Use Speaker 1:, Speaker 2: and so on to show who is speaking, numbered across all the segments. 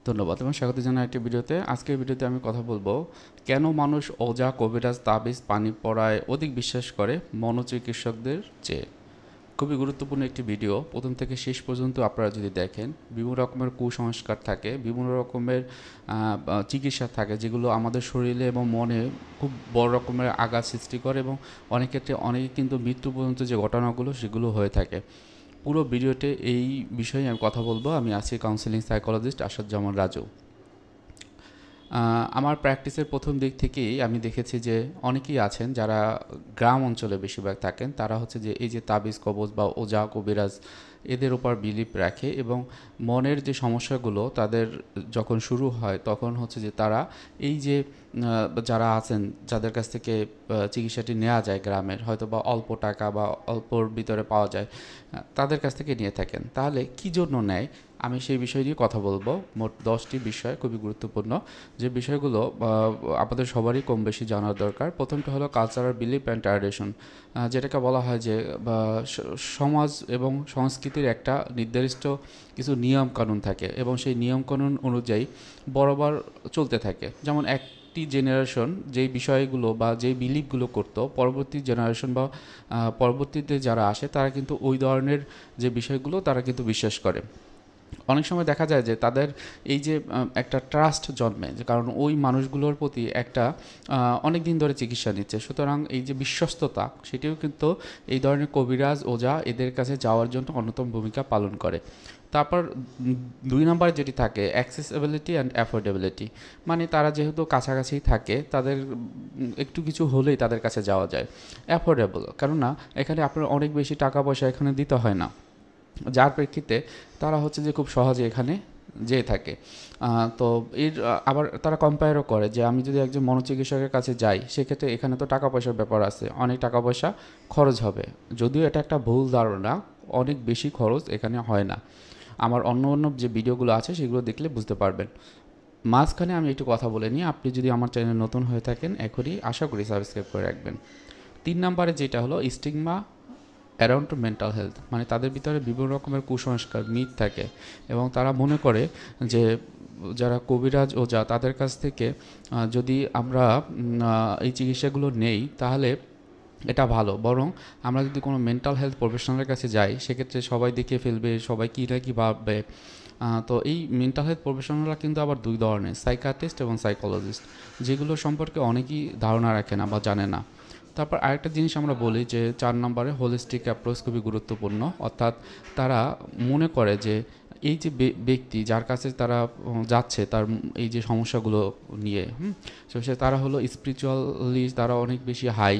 Speaker 1: ধন্যবাদ এবং স্বাগত জানাই একটি ভিডিওতে। আজকের ভিডিওতে আমি কথা বলবো কেন মানুষ ওজা, কবিরাজ, তাবিজ, পানি পড়ায় অধিক বিশ্বাস করে মনোচিকিৎসকদের চেয়ে। খুবই গুরুত্বপূর্ণ একটি ভিডিও। প্রথম থেকে শেষ পর্যন্ত আপনারা যদি দেখেন, বিভিন্ন রকমের কুসংস্কার থাকে, বিভিন্ন রকমের চিকিৎসা থাকে, যেগুলো আমাদের শরীরে এবং মনে খুব বড় রকমের আঘাত সৃষ্টি করে এবং অনেক ক্ষেত্রে অনেকে কিন্তু মৃত্যু পর্যন্ত যে ঘটনাগুলো সেগুলো হয়ে থাকে। পুরো ভিডিওতে এই বিষয়ে আমি কথা বলবো। আমি আছি কাউন্সিলিং সাইকোলজিস্ট আসাদুজ্জামান রাজু। আমার প্র্যাকটিসের প্রথম দিক থেকেই আমি দেখেছি যে অনেকেই আছেন যারা গ্রাম অঞ্চলে বেশিরভাগ থাকেন, তারা হচ্ছে যে এই যে তাবিজ কবজ বা ওজা কবিরাজ এদের উপর বিলিভ রাখে এবং মনের যে সমস্যাগুলো তাদের যখন শুরু হয় তখন হচ্ছে যে তারা এই যে যারা আছেন যাদের কাছ থেকে চিকিৎসাটি নেওয়া যায় গ্রামের, হয়তো বা অল্প টাকা বা অল্পর ভিতরে পাওয়া যায়, তাদের কাছ থেকে নিয়ে থাকেন। তাহলে কী জন্য নেয় আমি সেই বিষয় নিয়ে কথা বলবো। মোট 10টি বিষয় খুবই গুরুত্বপূর্ণ, যে বিষয়গুলো আমাদের সবারই কম বেশি জানার দরকার। প্রথমটা হলো কালচারাল বিলিফ অ্যান্ড ট্র্যাডিশন, যেটাকে বলা হয় যে সমাজ এবং সংস্কৃতির একটা নির্দিষ্ট কিছু নিয়ম কানুন থাকে এবং সেই নিয়ম কানুন অনুযায়ী বরাবর চলতে থাকে। যেমন একটি জেনারেশন যেই বিষয়গুলো বা যেই বিলিফগুলো করতো, পরবর্তী জেনারেশন বা পরবর্তীতে যারা আসে তারা কিন্তু ওই ধরনের যে বিষয়গুলো তারা কিন্তু বিশ্বাস করে। অনেক সময় দেখা যায় যে তাদের এই যে একটা ট্রাস্ট জন্মে, যে কারণ ওই মানুষগুলোর প্রতি একটা অনেক দিন ধরে চিকিৎসা নিচ্ছে, সুতরাং এই যে বিশ্বস্ততা সেটিও কিন্তু এই ধরনের কবিরাজ ওজা এদের কাছে যাওয়ার জন্য অন্যতম ভূমিকা পালন করে। তারপর 2 নম্বরে যেটি থাকে অ্যাক্সেসিবিলিটি অ্যান্ড অ্যাফোর্ডেবিলিটি, মানে তারা যেহেতু কাছাকাছি থাকে তাদের একটু কিছু হলেই তাদের কাছে যাওয়া যায়। অ্যাফোর্ডেবল, কেননা এখানে আপনার অনেক বেশি টাকা পয়সা এখানে দিতে হয় না, যার প্রেক্ষিতে তারা হচ্ছে যে খুব সহজে এখানে যেয়ে থাকে। তো আবার তারা কম্পেয়ারও করে যে আমি যদি একজন মনোচিকিৎসকের কাছে যাই সেক্ষেত্রে এখানে তো টাকা পয়সার ব্যাপার আছে, অনেক টাকা পয়সা খরচ হবে। যদিও এটা একটা ভুল ধারণা, অনেক বেশি খরচ এখানে হয় না। আমার অন্য অন্য যে ভিডিওগুলো আছে সেগুলো দেখলে বুঝতে পারবেন। মাঝখানে আমি একটু কথা বলে নিই, আপনি যদি আমার চ্যানেল নতুন হয়ে থাকেন এখনই আশা করি সাবস্ক্রাইব করে রাখবেন। 3 নম্বরে যেটা হলো stigma around to mental health, মানে তাদের ভিতরে বিভিন্ন রকমের কুসংস্কার মিথ থাকে এবং তারা মনে করে যে যারা কবিরাজ ওজা তাদের কাছ থেকে যদি আমরা এই চিকিৎসাগুলো নেই তাহলে এটা ভালো, বরং আমরা যদি কোনো মেন্টাল হেলথ প্রফেশনালের কাছে যাই সেক্ষেত্রে সবাই দেখে ফেলবে, সবাই কী না কী ভাববে। তো এই মেন্টাল হেলথ প্রফেশনালরা কিন্তু আবার 2 ধরনের, সাইকিয়াট্রিস্ট এবং সাইকোলজিস্ট, যেগুলো সম্পর্কে অনেকেই ধারণা রাখে না বা জানে না। তারপর আরেকটা জিনিস আমরা বলি যে 4 নম্বরে হোলিস্টিক অ্যাপ্রোচ খুবই গুরুত্বপূর্ণ, অর্থাৎ তারা মনে করে যে এই যে ব্যক্তি যার কাছে তারা যাচ্ছে তার এই যে সমস্যাগুলো নিয়ে সে তারা হলো স্পিরিচুয়ালি তারা অনেক বেশি হাই,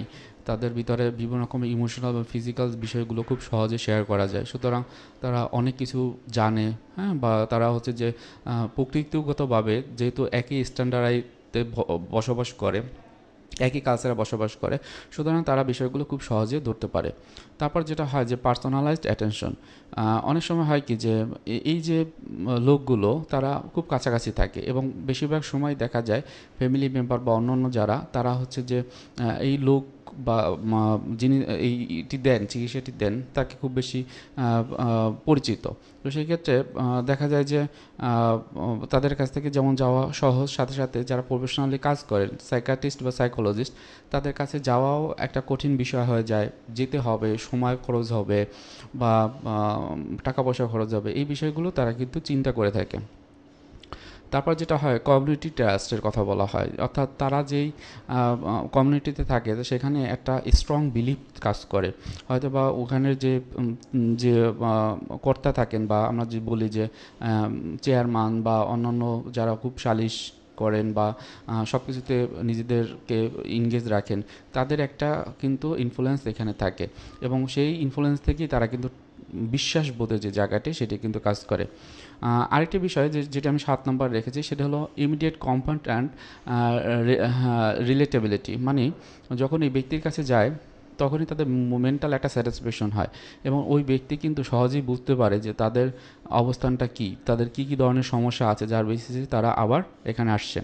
Speaker 1: তাদের ভিতরে বিভিন্ন রকমের ইমোশনাল বা ফিজিক্যাল বিষয়গুলো খুব সহজে শেয়ার করা যায়, সুতরাং তারা অনেক কিছু জানে। হ্যাঁ, বা তারা হচ্ছে যে প্রকৃতিগতভাবে যেহেতু একই স্ট্যান্ডার্ডে বসবাস করে, একই কালচারে বসবাস করে, সুতরাং তারা বিষয়গুলো খুব সহজে ধরতে পারে। তারপর যেটা হয় যে পার্সোনালাইজড অ্যাটেনশন, অনেক সময় হয় কি যে এই যে লোকগুলো তারা খুব কাছাকাছি থাকে এবং বেশিরভাগ সময় দেখা যায় ফ্যামিলি মেম্বার বা অন্য অন্য যারা তারা হচ্ছে যে এই লোক বা যিনি এইটি দেন চিকিৎসাটি দেন তাকে খুব বেশি পরিচিত। তো সেই ক্ষেত্রে দেখা যায় যে তাদের কাছ থেকে যেমন যাওয়া সহজ, সাথে সাথে যারা প্রফেশনালি কাজ করেন সাইকিয়াট্রিস্ট বা সাইকোলজিস্ট তাদের কাছে যাওয়াও একটা কঠিন বিষয় হয়ে যায়। যেতে হবে, সময় খরচ হবে বা টাকা পয়সা খরচ হবে, এই বিষয়গুলো তারা কিন্তু চিন্তা করে থাকে। তারপর যেটা হয় কমিউনিটি ট্রাস্টের কথা বলা হয়, অর্থাৎ তারা যেই কমিউনিটিতে থাকে সেখানে একটা স্ট্রং বিলিফ কাজ করে। হয়তো বা ওখানের যে কর্তা থাকেন বা আমরা যে বলি যে চেয়ারম্যান বা অন্যান্য যারা খুব সালিশ করেন বা সব কিছুতে নিজেদেরকে ইনগেজ রাখেন, তাদের একটা কিন্তু ইনফ্লুয়েন্স এখানে থাকে এবং সেই ইনফ্লুয়েন্স থেকেই তারা কিন্তু বিশ্বাসবোধের যে জায়গাটি সেটি কিন্তু কাজ করে। আরেকটি বিষয় যেটা আমি 7 নম্বর রেখেছি সেটা হলো ইমিডিয়েট কমফর্ট অ্যান্ড রিলেটেবিলিটি, মানে যখন এই ব্যক্তির কাছে যায় তখনই তাদের মেন্টাল একটা স্যাটিসফ্যাকশন হয় এবং ওই ব্যক্তি কিন্তু সহজেই বুঝতে পারে যে তাদের অবস্থানটা কী, তাদের কী কী ধরনের সমস্যা আছে যার বেসিসে তারা আবার এখানে আসছে।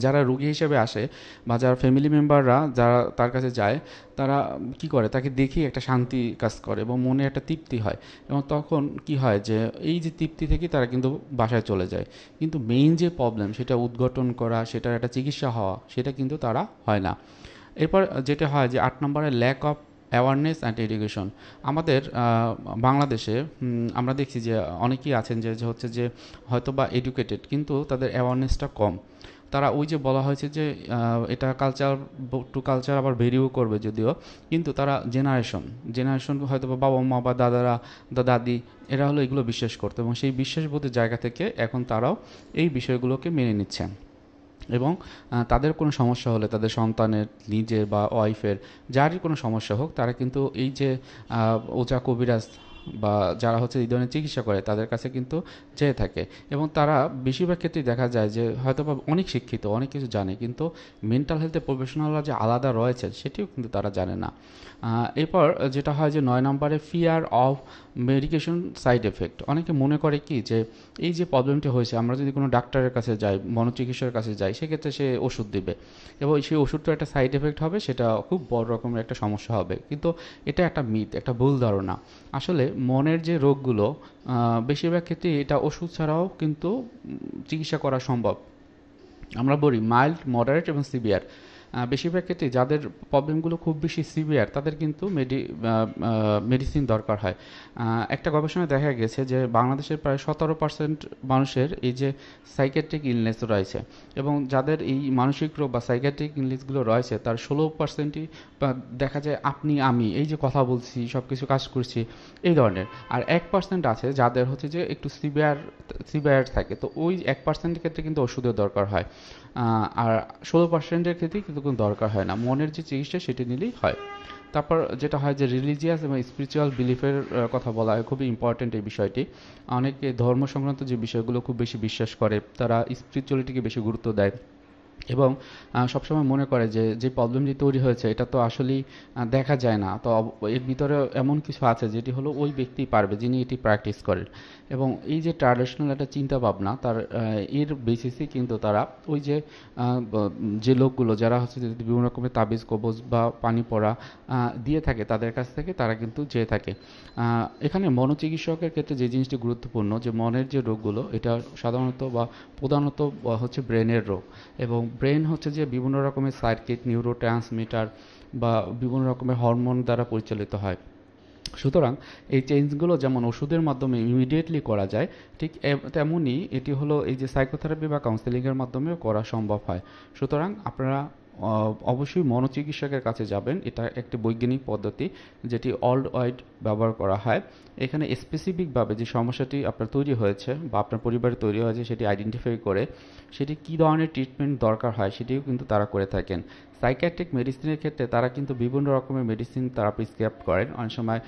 Speaker 1: যারা রোগী হিসেবে আসে বা যারা ফ্যামিলি মেম্বাররা যারা তার কাছে যায়, তারা কি করে, তাকে দেখেই একটা শান্তি কাজ করে এবং মনে একটা তৃপ্তি হয়। এবং তখন কি হয় যে এই যে তৃপ্তি থেকে তারা কিন্তু বাসায় চলে যায়। কিন্তু মেইন যে প্রবলেম সেটা উদ্ঘাটন করা, সেটার একটা চিকিৎসা হওয়া, সেটা কিন্তু তারা হয় না। এরপর যেটা হয় যে 8 নম্বরে lack of awareness and education. আমাদের বাংলাদেশে আমরা দেখছি যে অনেকেই আছেন যে হচ্ছে যে হয়তো বা এডুকেটেড, কিন্তু তাদের অ্যাওয়ারনেসটা কম। তারা ওই যে বলা হয়েছে যে এটা কালচার টু কালচার আবার ভেরিও করবে যদিও, কিন্তু তারা জেনারেশন হয়তো বা বাবা মা বা দাদারা দাদি এরা হলো এগুলো বিশ্বাস করতো, এবং সেই বিশ্বাসবোধের জায়গা থেকে এখন তারাও এই বিষয়গুলোকে মেনে নিচ্ছেন। এবং তাদের কোনো সমস্যা হলে তাদের সন্তানের, নিজের বা ওয়াইফের, যারই কোনো সমস্যা হোক, তারা কিন্তু এই যে ওজা কবিরাজ বা যারা হচ্ছে এই ধরনের চিকিৎসা করে তাদের কাছে কিন্তু যেয়ে থাকে। এবং তারা বেশিরভাগ ক্ষেত্রেই দেখা যায় যে হয়তো বা অনেক শিক্ষিত, অনেক কিছু জানে, কিন্তু মেন্টাল হেলথের প্রফেশনালরা যে আলাদা রয়েছে সেটিও কিন্তু তারা জানে না। এরপর যেটা হয় যে 9 নম্বরে fear of medication side effect. অনেকে মনে করে কি যে এই যে প্রবলেমটি হয়েছে, আমরা যদি কোনো ডাক্তারের কাছে যাই, মনোচিকিৎসকের কাছে যাই, সেক্ষেত্রে সে ওষুধ দিবে এবং সেই ওষুধটার একটা সাইড এফেক্ট হবে, সেটা খুব বড় রকমের একটা সমস্যা হবে। কিন্তু এটা একটা মিথ, একটা ভুল ধারণা। আসলে মনের যে রোগগুলো বেশিরভাগ ক্ষেত্রে এটা ওষুধ ছাড়াও কিন্তু চিকিৎসা করা সম্ভব। আমরা বলি মাইল্ড, মডারেট এবং সিভিয়ার। বেশিরভাগ ক্ষেত্রে যাদের প্রবলেমগুলো খুব বেশি সিভিয়ার তাদের কিন্তু মেডিসিন দরকার হয়। একটা গবেষণায় দেখা গেছে যে বাংলাদেশের প্রায় 17% মানুষের এই যে সাইকিয়াট্রিক ইলনেস রয়েছে, এবং যাদের এই মানসিক রোগ বা সাইকিয়াট্রিক ইলনেসগুলো রয়েছে তার 16%ই দেখা যায় আপনি আমি এই যে কথা বলছি, সব কিছু কাজ করছি, এই ধরনের। আর 1% আছে যাদের হচ্ছে যে একটু সিভিয়ার থাকে, তো ওই 1%-এর ক্ষেত্রে কিন্তু ওষুধের দরকার হয়। আর 16%-এর ক্ষেত্রে কিন্তু কোনো দরকার হয় না, মনের যে চিকিৎসা সেটি নিলেই হয়। তারপর যেটা হয় যে রিলিজিয়াস এবং স্পিরিচুয়াল বিলিফের কথা বলা হয়, খুবই ইম্পর্টেন্ট এই বিষয়টি। অনেকে ধর্ম সংক্রান্ত যে বিষয়গুলো খুব বেশি বিশ্বাস করে, তারা স্পিরিচুয়ালিটিকে বেশি গুরুত্ব দেয় এবং সবসময় মনে করে যে যে প্রবলেমটি তৈরি হয়েছে এটা তো আসলেই দেখা যায় না, তো এর ভিতরে এমন কিছু আছে যেটি হলো ওই ব্যক্তি পারবে যিনি এটি প্র্যাকটিস করেন। এবং এই যে ট্র্যাডিশনাল একটা চিন্তা ভাবনা, তার এর বেসিসে কিন্তু তারা ওই যে যে লোকগুলো যারা হচ্ছে যে বিভিন্ন রকমের তাবিজ কবজ বা পানি পড়া দিয়ে থাকে তাদের কাছ থেকে তারা কিন্তু যেয়ে থাকে। এখানে মনোচিকিৎসকের ক্ষেত্রে যে জিনিসটি গুরুত্বপূর্ণ, যে মনের যে রোগগুলো এটা সাধারণত বা প্রধানত হচ্ছে ব্রেনের রোগ, এবং ব্রেন হচ্ছে যে বিভিন্ন রকমের সার্কিট, নিউরো ট্রান্সমিটার বা বিভিন্ন রকমের হরমোন দ্বারা পরিচালিত হয়। সুতরাং এই চেঞ্জগুলো যেমন ওষুধের মাধ্যমে ইমিডিয়েটলি করা যায়, ঠিক তেমনই এটি হলো এই যে সাইকোথেরাপি বা কাউন্সেলিংয়ের মাধ্যমেও করা সম্ভব হয়। সুতরাং আপনারা অবশ্যই মনোচিকিৎসকের কাছে যাবেন, এটা একটি বৈজ্ঞানিক পদ্ধতি যেটি ওয়ার্ল্ড ওয়াইড ব্যবহার করা হয়। এখানে স্পেসিফিকভাবে যে সমস্যাটি আপনার তৈরি হয়েছে বা আপনার পরিবারে তৈরি হয়েছে সেটি আইডেন্টিফাই করে সেটি কী ধরনের ট্রিটমেন্ট দরকার হয় সেটিও কিন্তু তারা করে থাকেন। সাইকিয়াট্রিক মেডিসিনের ক্ষেত্রে তারা কিন্তু বিভিন্ন রকমের মেডিসিন তারা প্রেসক্রাইব করেন, অনেক সময়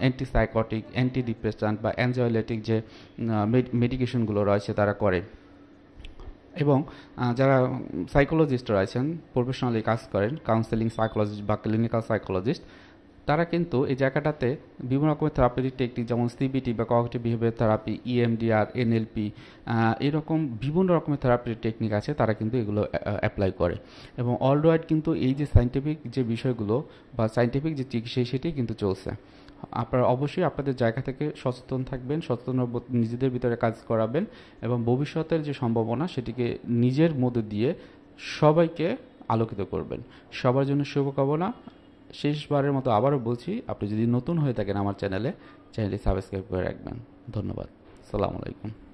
Speaker 1: অ্যান্টিসাইকোটিক, অ্যান্টি ডিপ্রেসান্ট বা অ্যানজাইলেটিক যে মেডিকেশনগুলো রয়েছে তারা করে। এবং যারা সাইকোলজিস্ট রয়েছেন, প্রফেশনালি কাজ করেন, কাউন্সেলিং সাইকোলজিস্ট বা ক্লিনিক্যাল সাইকোলজিস্ট, তারা কিন্তু এই জায়গাটাতে বিভিন্ন রকমের থেরাপিউটিক টেকনিক যেমন সিবিটি বা cognitive behaviour therapy, EMDR, NLP, এরকম বিভিন্ন রকমের থেরাপিউটিক টেকনিক আছে, তারা কিন্তু এগুলো অ্যাপ্লাই করে। এবং ওয়ার্ল্ড ওয়াইড কিন্তু এই যে সায়েন্টিফিক যে বিষয়গুলো বা সায়েন্টিফিক যে চিকিৎসা সেটি কিন্তু চলছে। আপনারা অবশ্যই আপনাদের জায়গা থেকে সচেতন থাকবেন, সচেতন নিজেদের ভিতরে কাজ করাবেন এবং ভবিষ্যতের যে সম্ভাবনা সেটিকে নিজের মধ্যে দিয়ে সবাইকে আলোকিত করবেন। সবার জন্য শুভকামনা। শেষবারের মতো আবারও বলছি, আপনি যদি নতুন হয়ে থাকেন আমার চ্যানেলটি সাবস্ক্রাইব করে রাখবেন। ধন্যবাদ। আসসালামু আলাইকুম।